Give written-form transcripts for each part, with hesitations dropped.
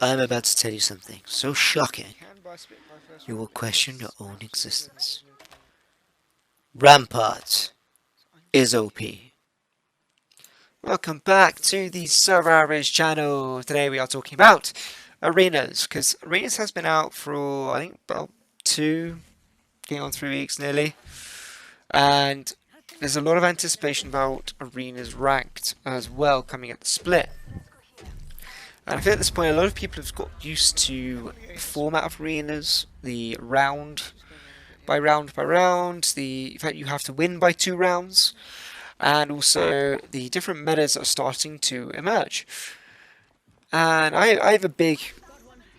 I'm about to tell you something so shocking you will question your own existence. Rampart is OP. Welcome back to the Server Average channel. Today we are talking about Arenas, because Arenas has been out for, I think, about 3 weeks nearly. And there's a lot of anticipation about Arenas ranked as well coming at the split. And I think at this point a lot of people have got used to the format of Arenas, the round by round by round, the fact you have to win by 2 rounds, and also the different metas that are starting to emerge. And I have a big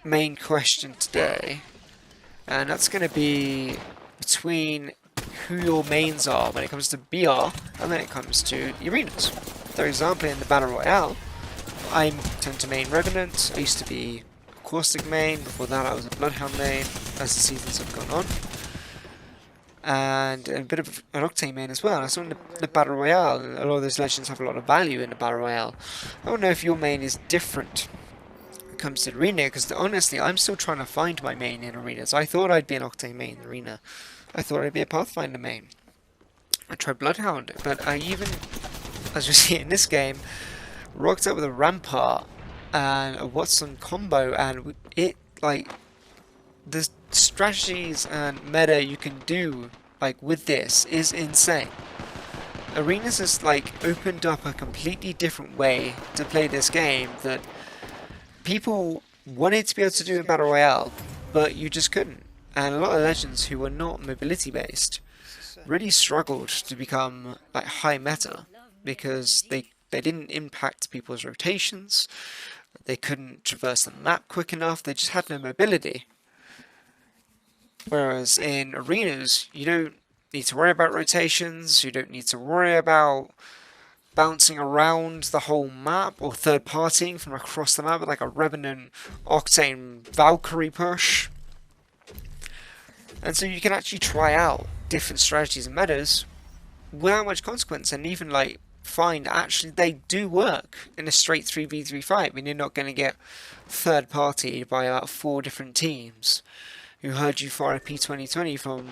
main question today, and that's going to be between who your mains are when it comes to BR and when it comes to the arenas. For example, in the Battle Royale, I tend to main Revenant. I used to be a Caustic main, before that I was a Bloodhound main as the seasons have gone on. And a bit of an Octane main as well. And I saw in the Battle Royale, a lot of those legends have a lot of value in the Battle Royale. I don't know if your main is different when it comes to Arena, because honestly, I'm still trying to find my main in Arenas. I thought I'd be an Octane main in Arena. I thought I'd be a Pathfinder main. I tried Bloodhound, but I even, as you see in this game, rocked up with a Rampart and a Wattson combo, and it, like, the strategies and meta you can do, like, with this is insane. Arenas has, like, opened up a completely different way to play this game that people wanted to be able to do in Battle Royale, but you just couldn't. And a lot of legends who were not mobility based really struggled to become, like, high meta, because they didn't impact people's rotations, they couldn't traverse the map quick enough, they just had no mobility. Whereas in Arenas, you don't need to worry about rotations, you don't need to worry about bouncing around the whole map or third partying from across the map with like a Revenant Octane Valkyrie push. And so you can actually try out different strategies and metas without much consequence, and even like find actually they do work in a straight 3v3 fight. I mean, you're not going to get third partied by about 4 different teams who heard you fire a P2020 from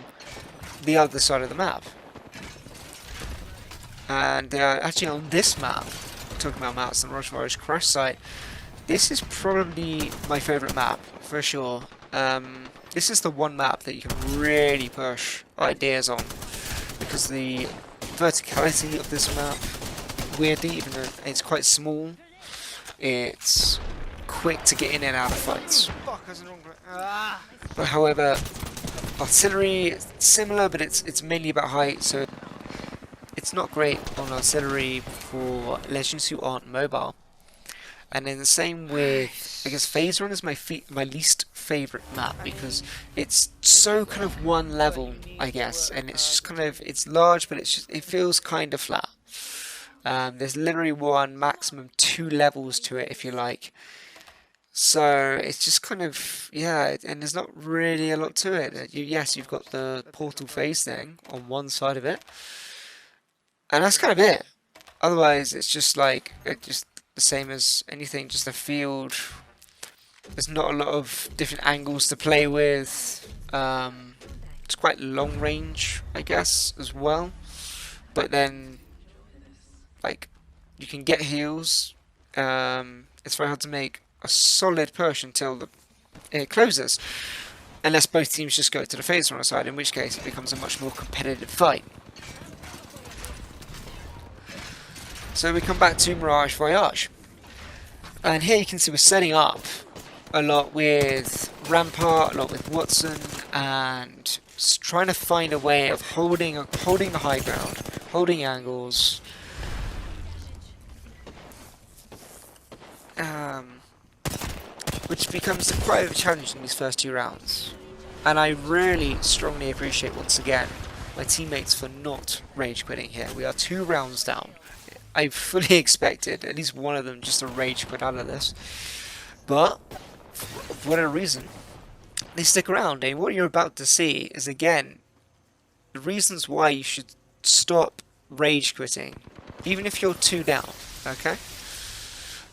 the other side of the map. And actually on this map, talking about maps on Rocheforest Crash Site, this is probably my favourite map, for sure. This is the one map that you can really push ideas on, because the verticality of this map, weirdly, even though it's quite small, it's quick to get in and out of fights. But however, artillery is similar, but it's mainly about height, so it's not great on artillery for legends who aren't mobile. And then the same with, I guess, Phase Run is my least favourite map, because it's so kind of one level, I guess, and it's just kind of, it's large, but it feels kind of flat. There's literally one, maximum 2 levels to it, if you like. So it's just kind of, yeah, and there's not really a lot to it. Yes, you've got the portal phase thing on one side of it, and that's kind of it. Otherwise, it's just like, just the same as anything, just a field. There's not a lot of different angles to play with. It's quite long range, I guess, as well. But then, like, you can get heals. It's very hard to make a solid push until it closes, unless both teams just go to the phase runner side, in which case it becomes a much more competitive fight. So we come back to Mirage Voyage, and here you can see we're setting up a lot with Rampart, a lot with Wattson, and trying to find a way of holding the high ground, holding angles. Which becomes quite a challenge in these first 2 rounds. And I really strongly appreciate, once again, my teammates for not rage quitting here. We are 2 rounds down. I fully expected at least one of them just to rage quit out of this. But, for whatever reason, they stick around. And what you're about to see is, again, the reasons why you should stop rage quitting, even if you're 2 down, okay?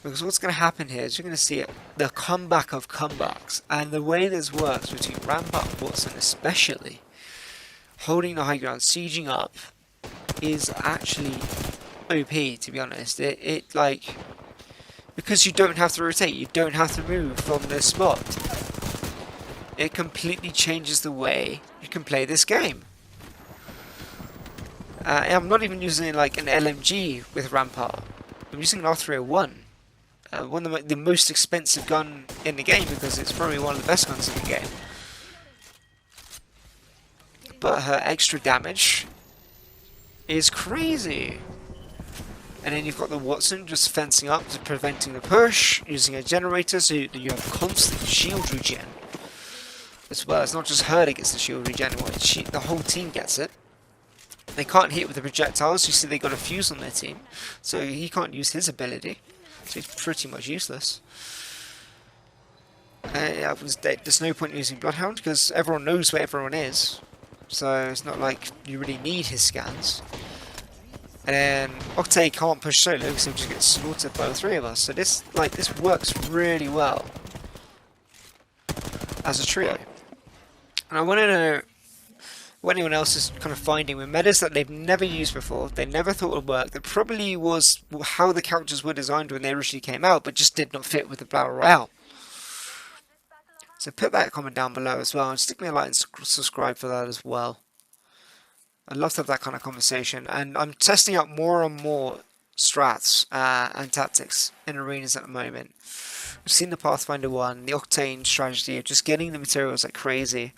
Because what's going to happen here is you're going to see the comeback of comebacks. And the way this works between Rampart and Wattson especially, holding the high ground, sieging up, is actually OP, to be honest. It like, because you don't have to rotate, you don't have to move from this spot. It completely changes the way you can play this game. I'm not even using like an LMG with Rampart. I'm using an R301. One of the most expensive gun in the game, because it's probably one of the best guns in the game. But her extra damage is crazy. And then you've got the Wattson just fencing up, to preventing the push, using a generator so you have constant shield regen as well. It's not just her that gets the shield regen, the whole team gets it. They can't hit with the projectiles. You see they got a fuse on their team, so he can't use his ability, so he's pretty much useless. There's no point using Bloodhound because everyone knows where everyone is, so it's not like you really need his scans. And then Octane can't push solo because he'll just get slaughtered by the three of us. So this works really well as a trio. And I want to know what anyone else is kind of finding with metas that they've never used before, they never thought would work, that probably was how the characters were designed when they originally came out, but just did not fit with the Battle Royale. So put that comment down below as well, and stick me a like and subscribe for that as well. I'd love to have that kind of conversation, and I'm testing out more and more strats and tactics in arenas at the moment. We've seen the Pathfinder one, the Octane strategy of just getting the materials like crazy.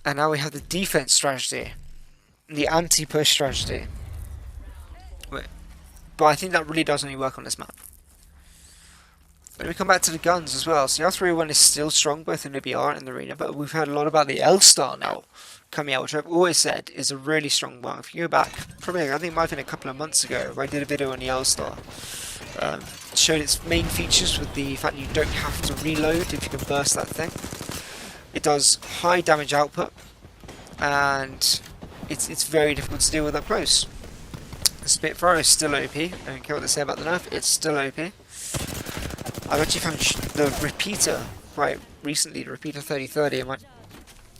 And now we have the defense strategy, the anti-push strategy. But I think that really does only work on this map. When we come back to the guns as well, so the R301 is still strong both in the BR and the arena, but we've heard a lot about the L-Star now coming out, which I've always said is a really strong one. If you go back, probably I think it might have been a couple of months ago, where I did a video on the L-Star. Showed its main features with the fact you don't have to reload if you can burst that thing. It does high damage output, and it's very difficult to deal with up close. The Spitfire is still OP. I don't care what they say about the nerf, it's still OP. I've actually found the repeater quite recently, the repeater 3030. I might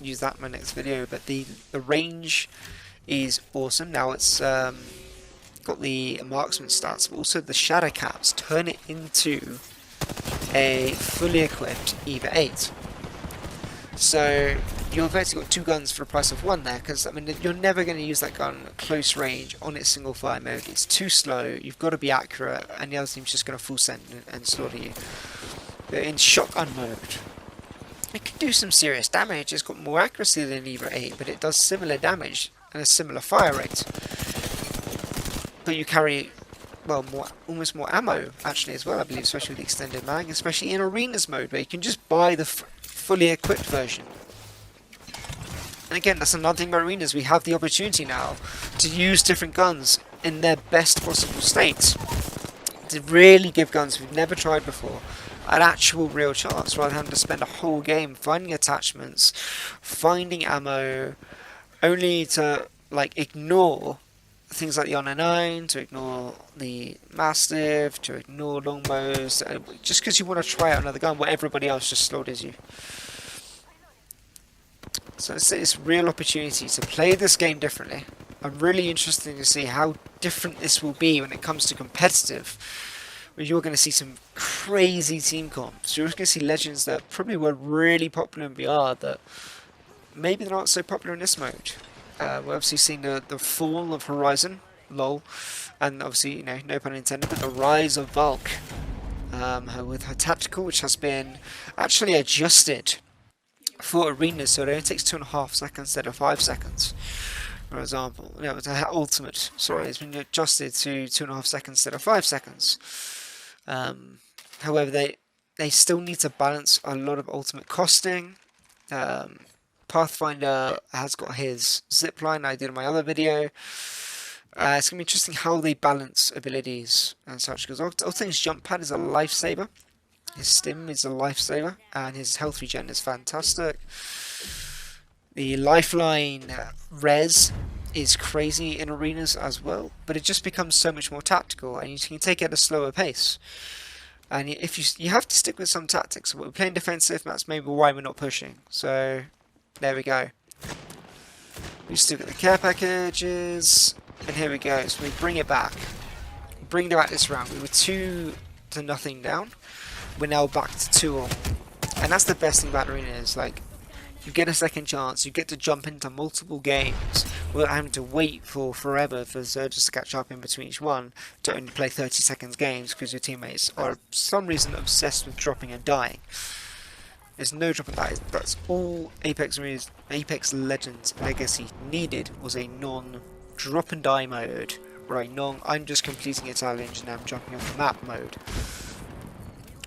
use that in my next video, but the range is awesome. Now it's got the marksman stats, but also the shadow caps turn it into a fully equipped EVA 8. So you've basically got two guns for the price of one there, because I mean you're never going to use that gun at close range on its single fire mode. It's too slow, you've got to be accurate, and the other team's just going to full send and slaughter you. But in shotgun mode, it can do some serious damage. It's got more accuracy than EVA 8, but it does similar damage and a similar fire rate. But you carry, well, almost more ammo actually as well, I believe, especially with the extended mag, especially in arenas mode where you can just buy the fully equipped version. And again, that's another thing about arenas, we have the opportunity now to use different guns in their best possible state, to really give guns we've never tried before an actual real chance, rather than having to spend a whole game finding attachments, finding ammo, only to like ignore things like the Honor 9, to ignore the Mastiff, to ignore longbows, just because you want to try out another gun where everybody else just slaughters you. So it's this real opportunity to play this game differently. I'm really interested to see how different this will be when it comes to competitive, where you're going to see some crazy team comps. You're going to see legends that probably were really popular in VR that maybe they're not so popular in this mode. We're obviously seeing the fall of Horizon, lol, and obviously, you know, no pun intended, but the rise of Valk with her tactical, which has been actually adjusted for arenas, so it only takes 2.5 seconds instead of 5 seconds. For example, you know, her ultimate, sorry, it's been adjusted to 2.5 seconds instead of 5 seconds. However, they still need to balance a lot of ultimate costing. Pathfinder has got his zipline I did in my other video. It's going to be interesting how they balance abilities and such, because Octane's jump pad is a lifesaver, his stim is a lifesaver, and his health regen is fantastic. The lifeline res is crazy in arenas as well, but it just becomes so much more tactical, and you can take it at a slower pace. And if you have to stick with some tactics. We're playing defensive, that's maybe why we're not pushing. So there we go. We still get the care packages, and here we go. So we bring it back. Bring it back this round. We were 2-0 down. We're now back to 2-all. And that's the best thing about arena is, like, you get a second chance, you get to jump into multiple games without having to wait for forever for Zergers to catch up in between each one to only play 30 seconds games because your teammates are for some reason obsessed with dropping and dying. There's no drop and die. That's all Apex Legends Legacy needed, was a non-drop and die mode, or a I'm just completing a challenge and I'm jumping off the map mode.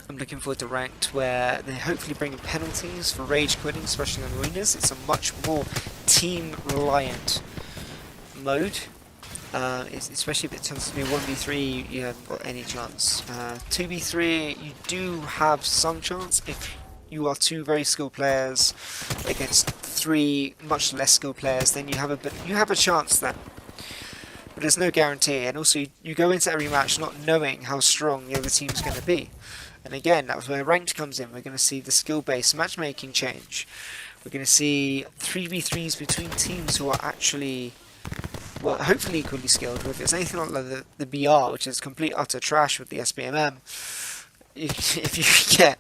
I'm looking forward to ranked, where they hopefully bring penalties for rage quitting, especially in arenas. It's a much more team reliant mode, especially if it turns to be 1v3. You haven't got any chance. 2v3 you do have some chance if you are 2 very skilled players against 3 much less skilled players. Then you have a chance then, but there's no guarantee. And also you go into every match not knowing how strong the other team's going to be. And again, that's where ranked comes in. We're going to see the skill-based matchmaking change. We're going to see 3v3s between teams who are actually, well, hopefully equally skilled. But if it's anything like the BR, which is complete utter trash with the SBMM, if you get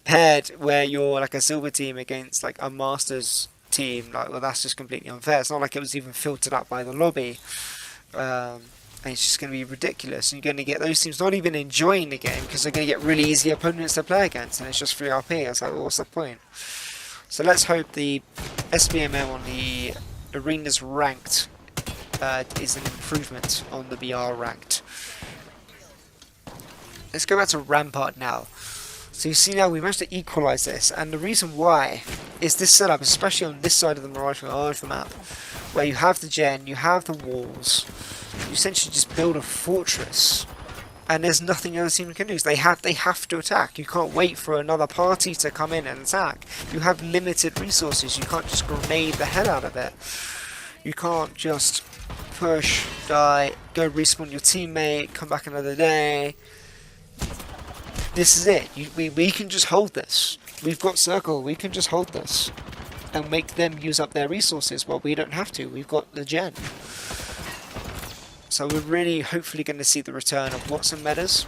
paired where you're like a silver team against like a masters team, like, well, that's just completely unfair. It's not like it was even filtered up by the lobby. And it's just going to be ridiculous, and you're going to get those teams not even enjoying the game because they're going to get really easy opponents to play against, and it's just free RP. It's like, well, what's the point? So let's hope the SBMM on the arenas ranked is an improvement on the BR ranked. Let's go back to Rampart now. So you see now we managed to equalise this, and the reason why is this setup, especially on this side of the Mirage map, where you have the gen, you have the walls. You essentially just build a fortress, and there's nothing the other team can do. They have to attack. You can't wait for another party to come in and attack. You have limited resources. You can't just grenade the hell out of it. You can't just push, die, go respawn your teammate, come back another day. This is it. We can just hold this. We've got circle. We can just hold this and make them use up their resources. Well, we don't have to. We've got the gen. So we're really hopefully going to see the return of Wattson metas,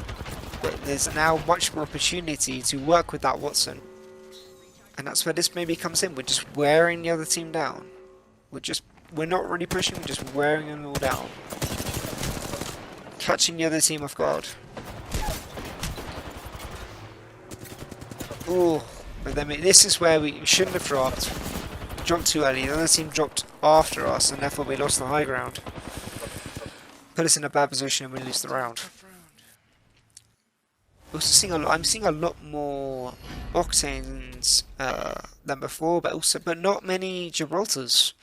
but there's now much more opportunity to work with that Wattson, and that's where this maybe comes in. We're just wearing the other team down. We're not really pushing, we're just wearing them all down, catching the other team off guard. Oh, but then this is where we shouldn't have dropped too early. The other team dropped after us, and therefore we lost the high ground. Put us in a bad position and we lose the round. I'm seeing a lot more Octanes than before, but not many Gibraltars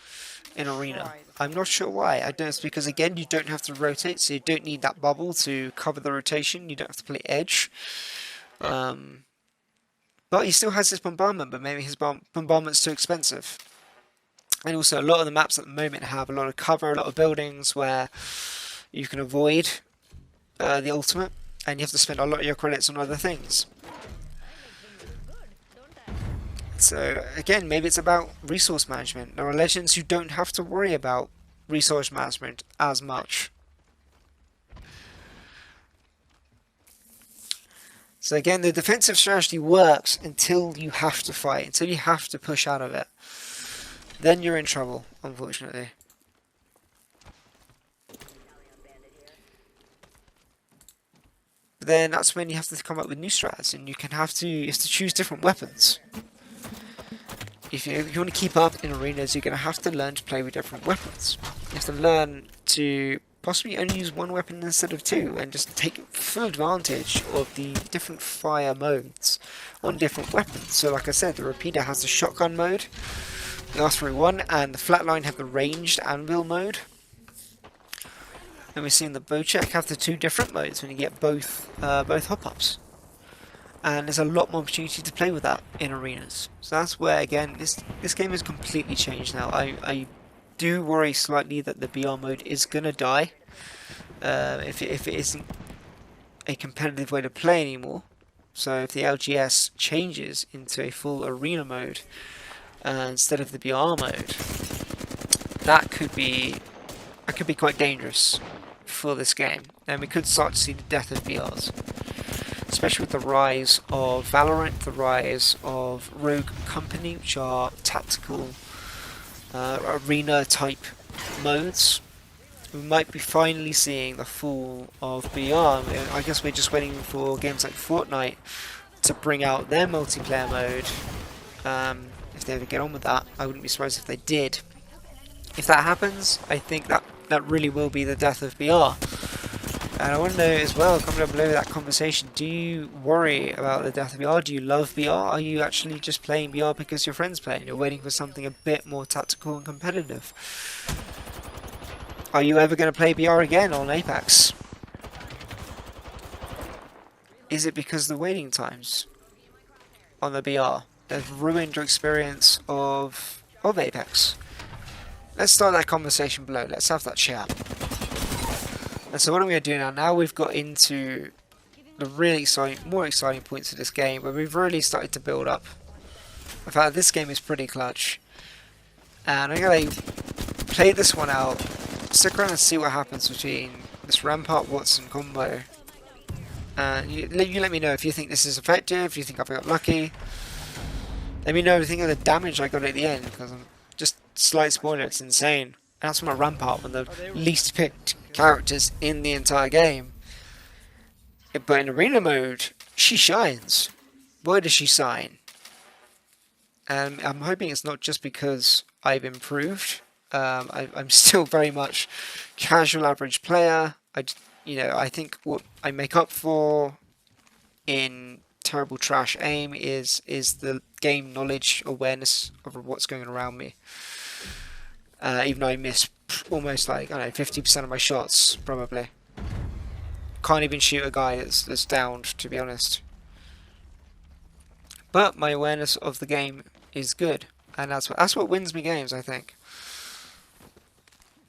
in arena. I'm not sure why. I don't know, it's because again you don't have to rotate, so you don't need that bubble to cover the rotation. You don't have to play edge. But he still has his bombardment, but maybe his bombardment's too expensive. And also a lot of the maps at the moment have a lot of cover, a lot of buildings where you can avoid the ultimate, and you have to spend a lot of your credits on other things. So again, maybe it's about resource management. There are legends who don't have to worry about resource management as much. So again, the defensive strategy works until you have to fight, until you have to push out of it. Then you're in trouble, unfortunately. Then that's when you have to come up with new strats, and you have to choose different weapons. If you want to keep up in arenas, you're going to have to learn to play with different weapons. You have to learn to possibly only use one weapon instead of 2, and just take full advantage of the different fire modes on different weapons. So like I said, the Repeater has the shotgun mode, the R31, and the Flatline have the ranged anvil mode. And we're seeing the Bocek have the 2 different modes when you get both hop-ups. And there's a lot more opportunity to play with that in arenas. So that's where, again, this game has completely changed now. I do worry slightly that the BR mode is gonna die if it isn't a competitive way to play anymore. So if the LGS changes into a full arena mode instead of the BR mode, that could be quite dangerous for this game, and we could start to see the death of BRs, especially with the rise of Valorant, the rise of Rogue Company, which are tactical arena type modes. We might be finally seeing the fall of BR. I guess we're just waiting for games like Fortnite to bring out their multiplayer mode. If they ever get on with that, I wouldn't be surprised if they did. If that happens, I think that really will be the death of BR. And I want to know as well, comment down below that conversation, do you worry about the death of BR? Do you love BR? Are you actually just playing BR because your friends play and you're waiting for something a bit more tactical and competitive? Are you ever going to play BR again on Apex? Is it because the waiting times on the BR have ruined your experience of Apex? Let's start that conversation below. Let's have that chat. And so what are we going to do now? Now we've got into the really exciting, more exciting points of this game where we've really started to build up. In fact, this game is pretty clutch. And I'm going to play this one out. Stick around and see what happens between this Rampart Wattson combo. And you let me know if you think this is effective, if you think I've got lucky. Let me know if you think of the damage I got at the end, because I'm just slight spoiler, it's insane. And that's from a Rampart, one of the least picked characters in the entire game. But in arena mode, she shines. Why does she shine? And I'm hoping it's not just because I've improved. I'm still very much casual average player. I think what I make up for in terrible trash aim is the game knowledge, awareness of what's going on around me. Even though I miss almost like, I don't know, 50% of my shots, probably. Can't even shoot a guy that's downed, to be honest. But my awareness of the game is good, and that's what wins me games, I think.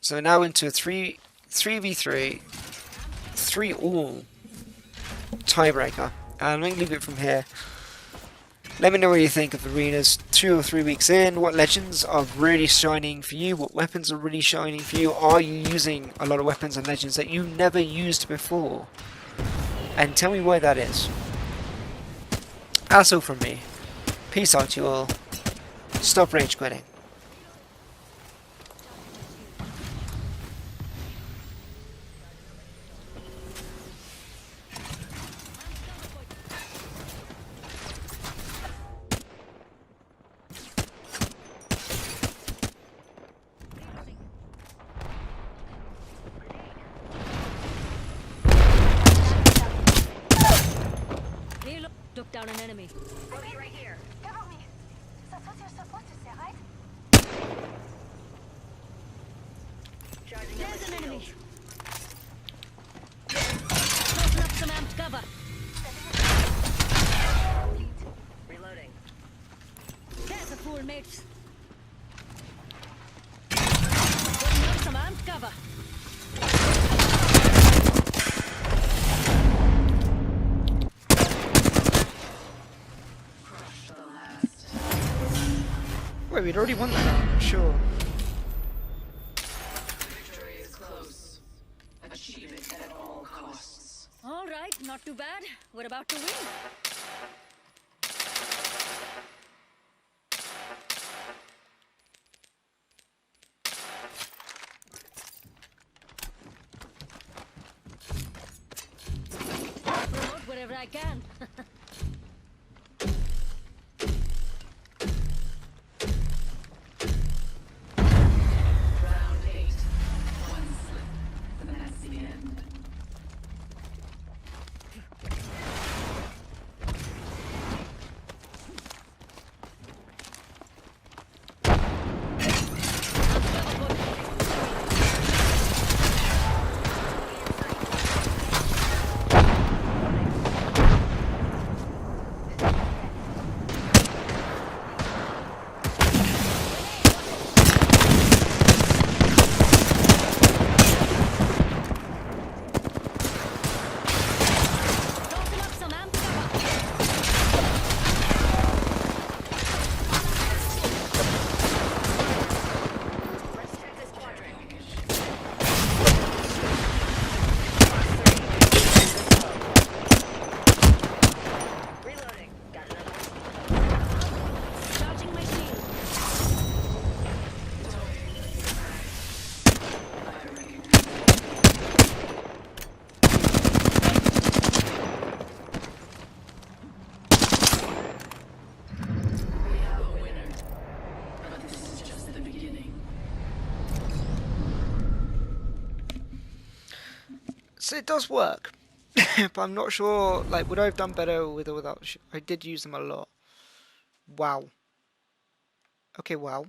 So now into a 3v3, 3-all tiebreaker. And I'm going to leave it from here. Let me know what you think of arenas 2 or 3 weeks in. What legends are really shining for you? What weapons are really shining for you? Are you using a lot of weapons and legends that you never used before? And tell me why that is. That's all from me. Peace out to you all. Stop rage quitting. Took down an enemy. Okay, right here. Cover me. That's what you're supposed to say, right? There's an enemy. Closing up some amped cover. Reloading. There's a fool, mates. Putting up some amped cover. Wait, we'd already won that, sure. Victory is close. Achieve it at all costs. All right, not too bad. We're about to win. Promote wherever I can. Round 8. One slip, and that's the end. So it does work, but I'm not sure. Like, would I have done better with or without? I did use them a lot. Wow. Okay, wow.